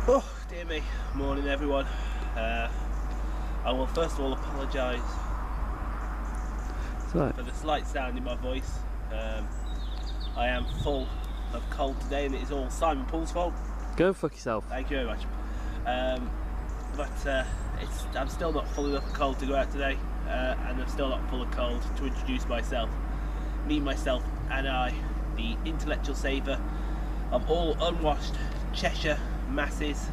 Oh dear me, morning everyone. I will first of all apologise for the slight sound in my voice. I am full of cold today and it is all Simon Paul's fault. Go fuck yourself. Thank you very much. I'm still not full enough of cold to go out today, and I'm still not full of cold to introduce myself. Me, myself and I, the intellectual saver of all unwashed Cheshire masses,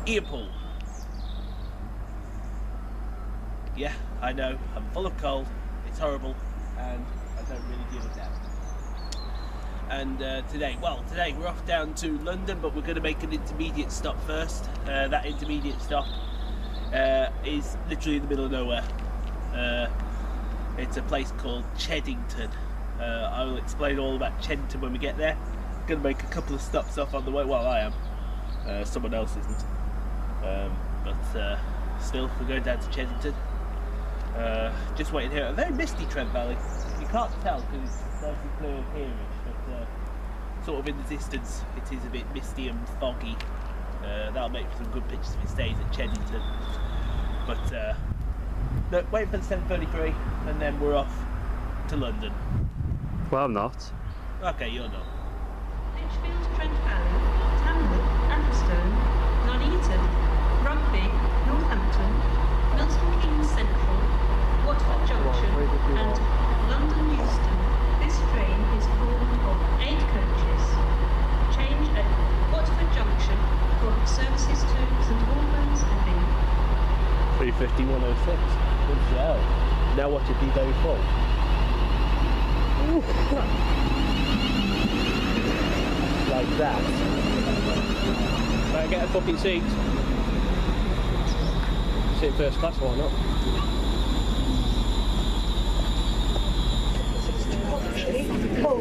Ian Paul. Yeah, I know, I'm full of cold, it's horrible, and I don't really deal with that. And today we're off down to London, but we're going to make an intermediate stop first. That intermediate stop is literally in the middle of nowhere. It's a place called Cheddington. I will explain all about Cheddington when we get there. I'm going to make a couple of stops off on the way. Well, I am. Someone else isn't. But still, we're going down to Cheddington. Just waiting here. A very misty Trent Valley. You can't tell because it's nice and clear and hearish, but sort of in the distance it is a bit misty and foggy. That'll make for some good pictures if it stays at Cheddington. But no, waiting for the 7:33 and then we're off to London. Well, I'm not. Okay, you're not. Lichfield, Trent Valley, Tamworth, Euston, London Euston, Rugby, Northampton, Milton Keynes Central, Watford Junction and London Euston. This train is full of 8 coaches. Change at Watford Junction for services to St Albans and Bingham. 350 106. Good show. Now watch it be very full. Like that. Can I get a fucking seat? Sit first class, why not?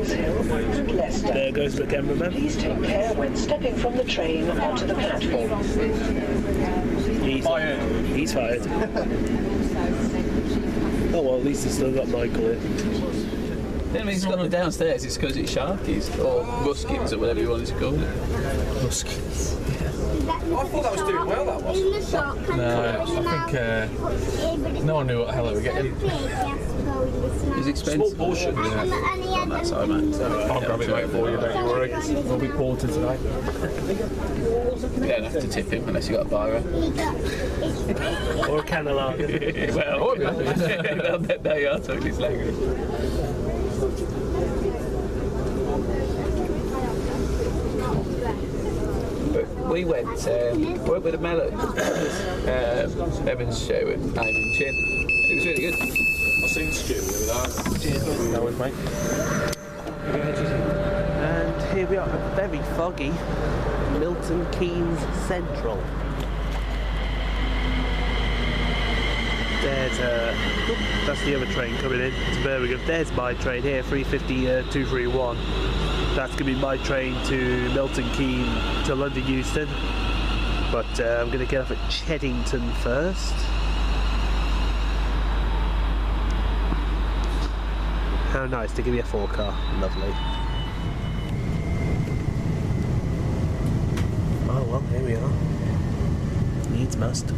And Leicester. There goes the cameraman. Please take care when stepping from the train onto the platform. He's fired. He's fired. Oh well, at least he's still got Michael in. Then when he's gone downstairs, it's because it's Sharkies or Muskins or whatever you want to call it. Muskins. I thought that was doing well, that was. No, I think no one knew what the hell they were getting. It's expensive. Small portion. Yeah. That's all right, mate. I'll grab it mate for you, don't you worry. We'll be quartered today. You don't have to tip him unless you've got a biro. Or a can of lager. Well, there you are, totally slagging. We went with a melon Evans show with Ivan Chin. It was really good. I've seen Stu with that. That was mate. And here we are, very foggy Milton Keynes Central. There's that's the other train coming in to Birmingham. There's my train here, 350 231. That's going to be my train to Milton Keynes to London Euston. But I'm going to get off at Cheddington first. How nice to give me a 4-car, lovely. Oh well, here we are. Needs must.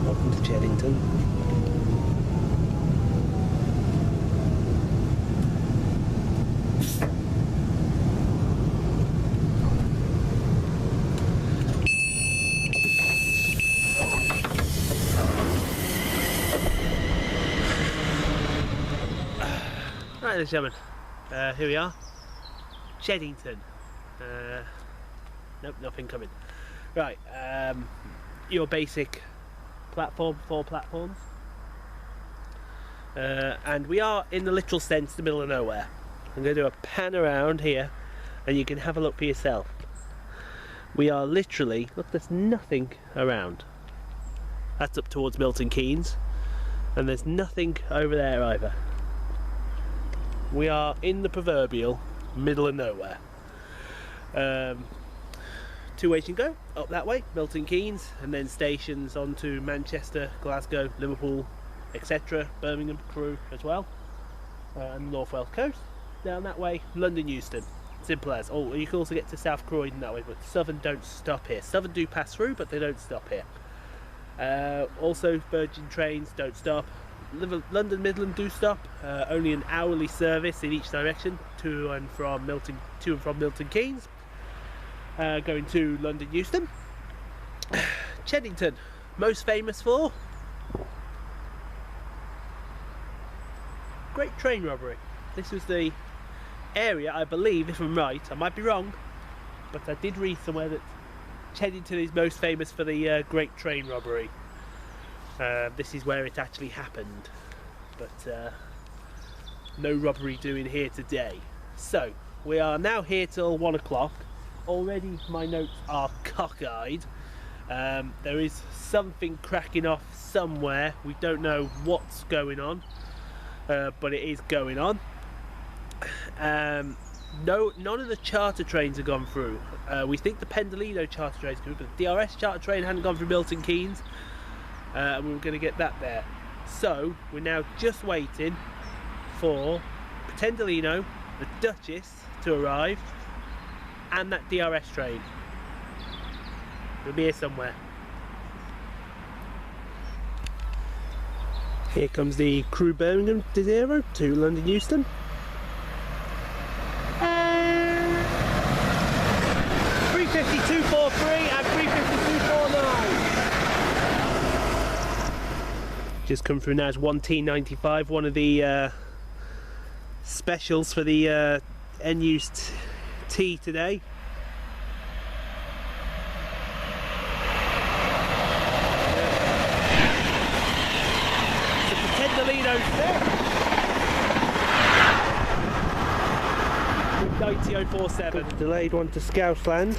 Welcome to Cheddington. Right, ladies and gentlemen, here we are, Cheddington. Nope, nothing coming. Right, your basic platform, 4 platforms, and we are in the literal sense the middle of nowhere. I'm going to do a pan around here, and you can have a look for yourself. We are literally, look, there's nothing around. That's up towards Milton Keynes, and there's nothing over there either. We are in the proverbial middle of nowhere. 2 ways you can go, up that way, Milton Keynes, and then stations on to Manchester, Glasgow, Liverpool, etc., Birmingham, Crewe as well, and the North Wales coast. down that way, London Euston. Simple as. Oh, you can also get to South Croydon that way, but Southern don't stop here. Southern do pass through, but they don't stop here. Also, Virgin trains don't stop. London Midland do stop. Only an hourly service in each direction to and from Milton Keynes. Going to London Euston. Cheddington, most famous for Great Train Robbery. This was the area, I believe, if I'm right, I might be wrong, but I did read somewhere that Cheddington is most famous for the Great Train Robbery. This is where it actually happened, but no robbery doing here today. So we are now here till 1 o'clock. Already my notes are cockeyed. There is something cracking off somewhere. We don't know what's going on, but it is going on. No, none of the charter trains have gone through. We think the Pendolino charter train's coming, but the DRS charter train hadn't gone through Milton Keynes, and we were going to get that there. So we're now just waiting for Pendolino, the Duchess, to arrive, and that DRS train. It'll be here somewhere. Here comes the Crewe Birmingham to 0 to London Euston. 350-243 and 350-249. Just come through now as 1T95, one of the specials for the N-Eust T today. With 90.047. Delayed one to Scousland.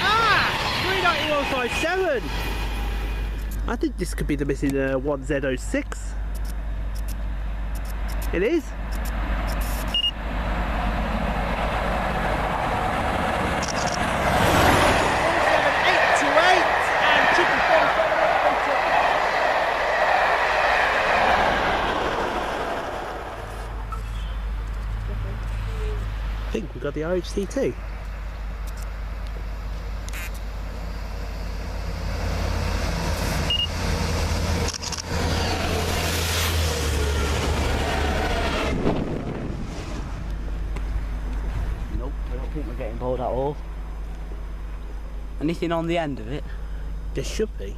Ah! 391.57! I think this could be the missing 1Z06. It is. I think we got the RHC too. Nope, I don't think we're getting bored at all. Anything on the end of it? There should be.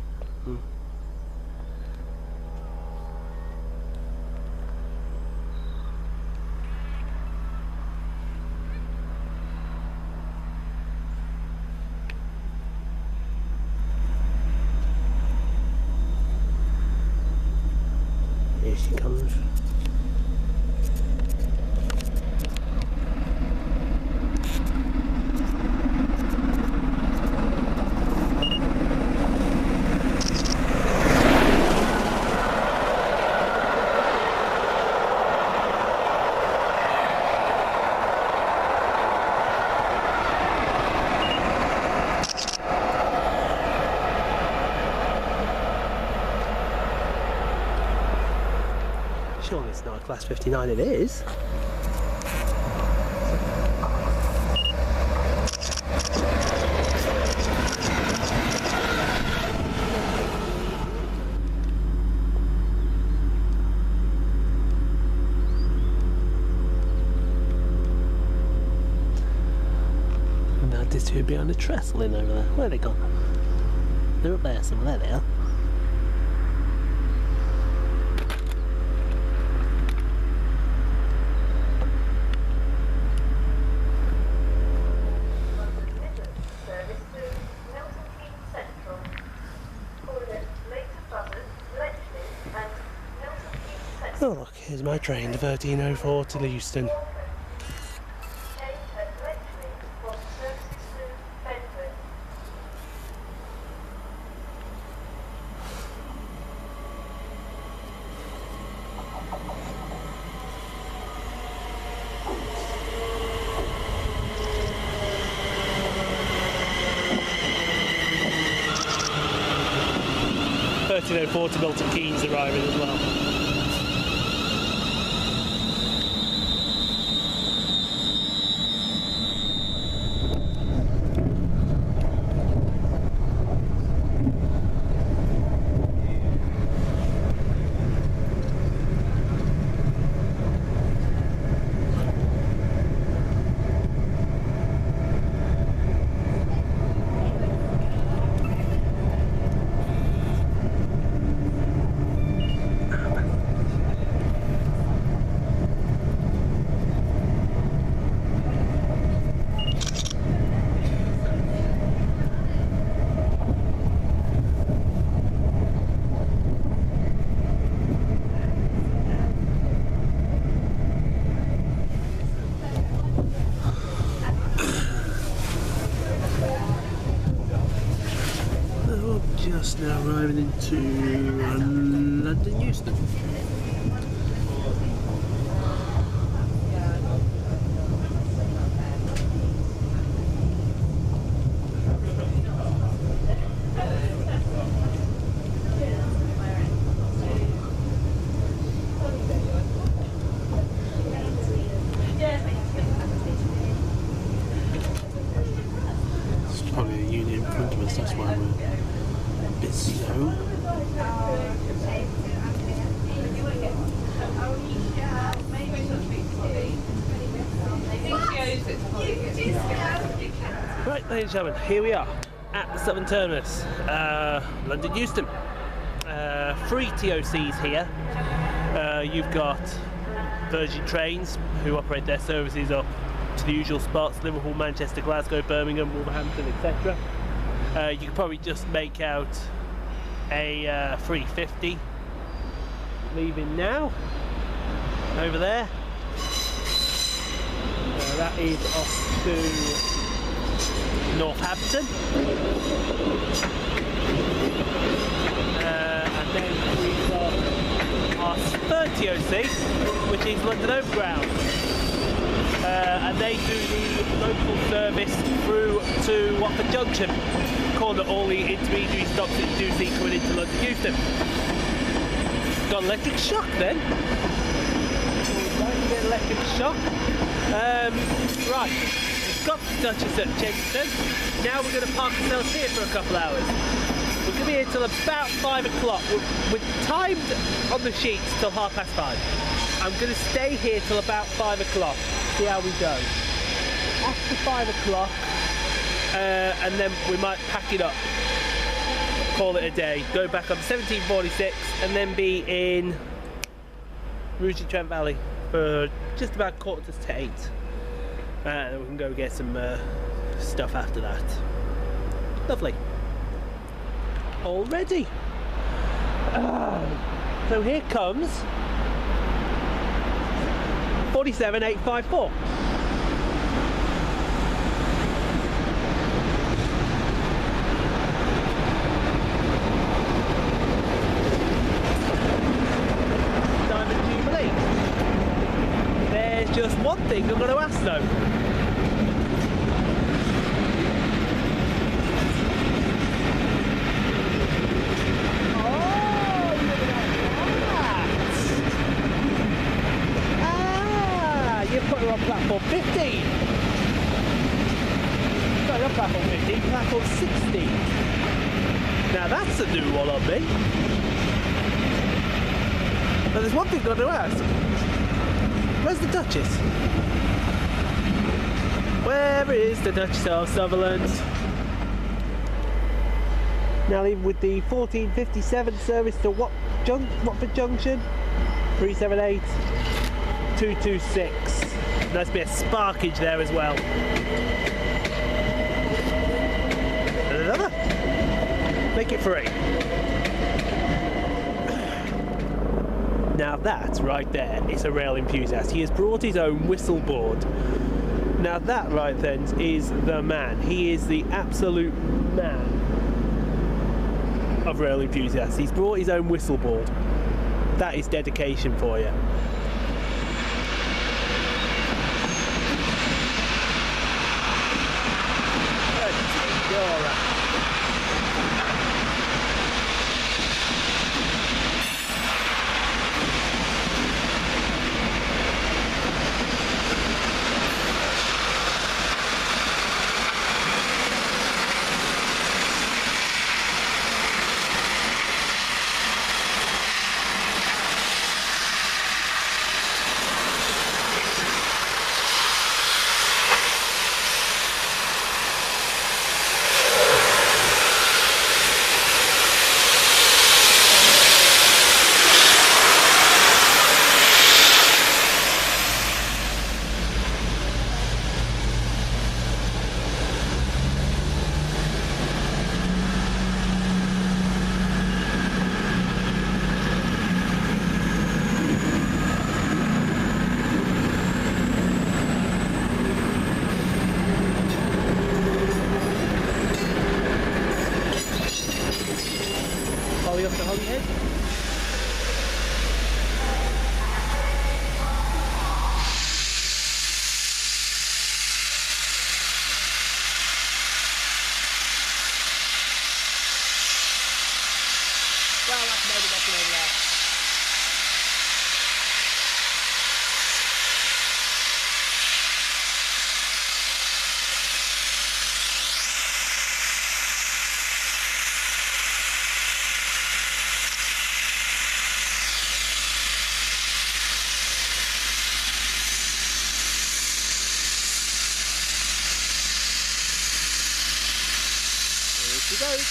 Here she comes. Surely it's not a class 59, it is. And now these two behind the trestle in over there. Where are they gone? They're up there somewhere, there they are. Oh look, here's my train, the 1304 to Euston. 13:04 to Milton Keynes arriving as well. Just now arriving into London Euston. There's probably a unit in front of us, that's why we're a bit slow. Right, ladies and gentlemen, here we are at the southern terminus, London Euston. 3 TOCs here. You've got Virgin Trains, who operate their services up to the usual spots: Liverpool, Manchester, Glasgow, Birmingham, Wolverhampton, etc. You can probably just make out a 350 leaving now over there. That is off to Northampton, and then we've got our third TOC, which is London Overground, and they do the local service through to Watford Junction, calling all the intermediary stops that you do see coming into London Euston. Got electric shock then. Get electric shock. Right, we've got the Duchess at Cheddington. Now we're going to park ourselves here for a couple hours. We're going to be here till about 5 o'clock. We're timed on the sheets till 5:30. I'm going to stay here till about 5 o'clock, see how we go. After 5 o'clock, and then we might pack it up, call it a day, go back on 1746 and then be in Rugeley Trent Valley for just about 7:45. And we can go get some stuff after that. Lovely. Already. So here comes 47854. Just one thing I'm going to ask though. Oh, look at that! Ah, you put her on platform 15. Sorry, not platform 15, platform 16. Now that's a new one on me. But there's one thing I've got to ask. Where's the Duchess? Where is the Duchess of Sutherland? Now leaving with the 1457 service to Watford Junction, 378 226. Nice bit of sparkage there as well. And another. Make it free. Now that right there is a rail enthusiast. He has brought his own whistle board. Now that right then is the man. He is the absolute man of rail enthusiasts. He's brought his own whistle board. That is dedication for you. Are we off to Holyhead? Well, that's maybe nothing over there. Here she goes.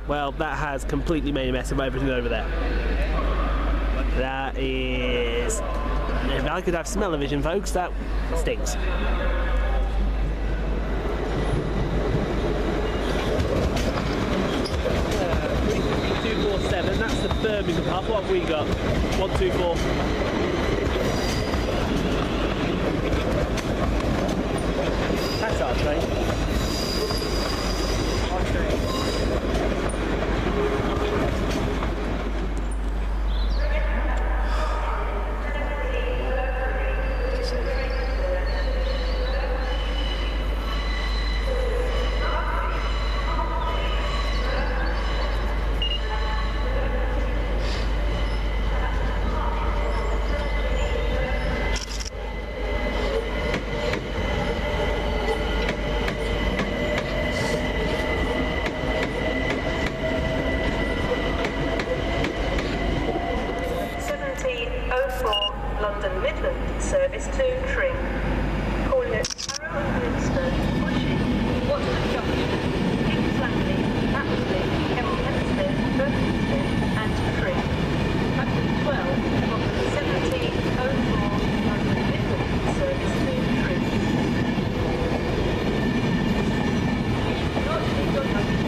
Well, that has completely made a mess of everything over there. That is... If I could have smell-o-vision, folks, that stinks. 247, that's the Birmingham half. What have we got? 124. That's our train. London Midland service to Tring. Calling at London Euston, Bushy, Watford Junction, King's Langley, Apsley, Hemel Hempstead, Berkhamsted and Tring. Factor 12, London 1704 London Midland service to Tring. Not in your London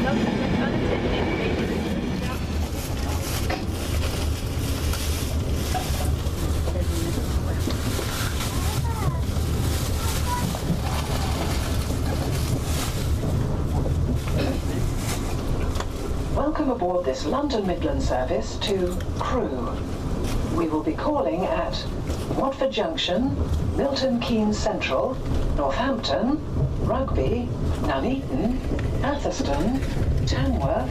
London unattended major. Welcome aboard this London Midland service to Crewe. We will be calling at Watford Junction, Milton Keynes Central, Northampton, Rugby, Nuneaton, Atherstone, Tamworth,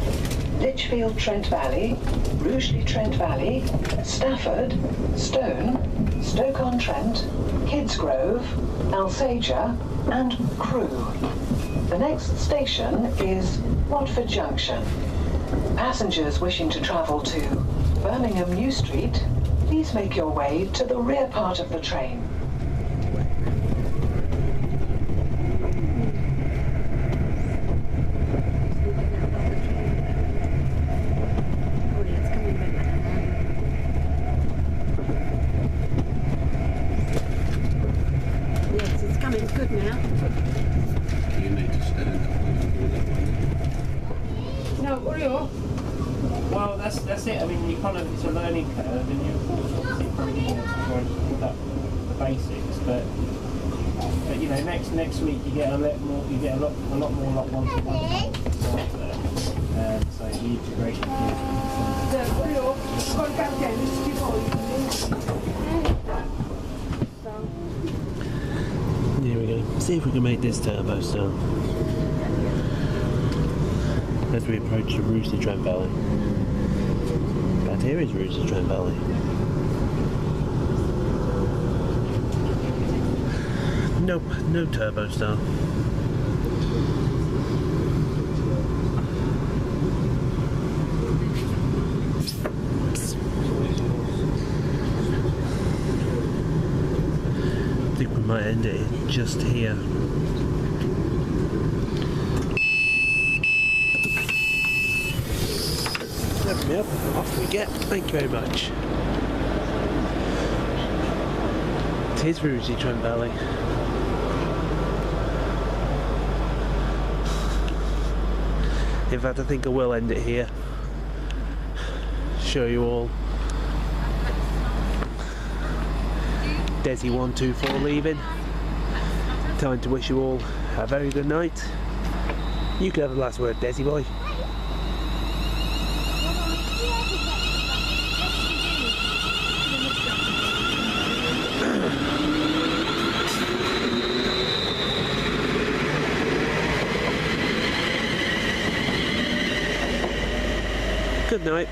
Lichfield Trent Valley, Rugeley Trent Valley, Stafford, Stone, Stoke-on-Trent, Kidsgrove, Alsager and Crewe. The next station is Watford Junction. Passengers wishing to travel to Birmingham New Street, please make your way to the rear part of the train. Well, that's it. I mean, you kind of it's a learning curve, and you obviously kind of try and pick up the basics. But you know, next week you get a lot more like one-to-one stuff there. So the integration. Here we go. See if we can make this turbo start. As we approach the Rooster Trent Valley. That here is Rooster Trent Valley. Nope, no turbo start. I think we might end it just here. Yep, off we get. Thank you very much. It is Rooster Trent Valley. In fact, I think I will end it here. Show you all. Desi 124 leaving. Time to wish you all a very good night. You can have the last word, Desi boy. Good night.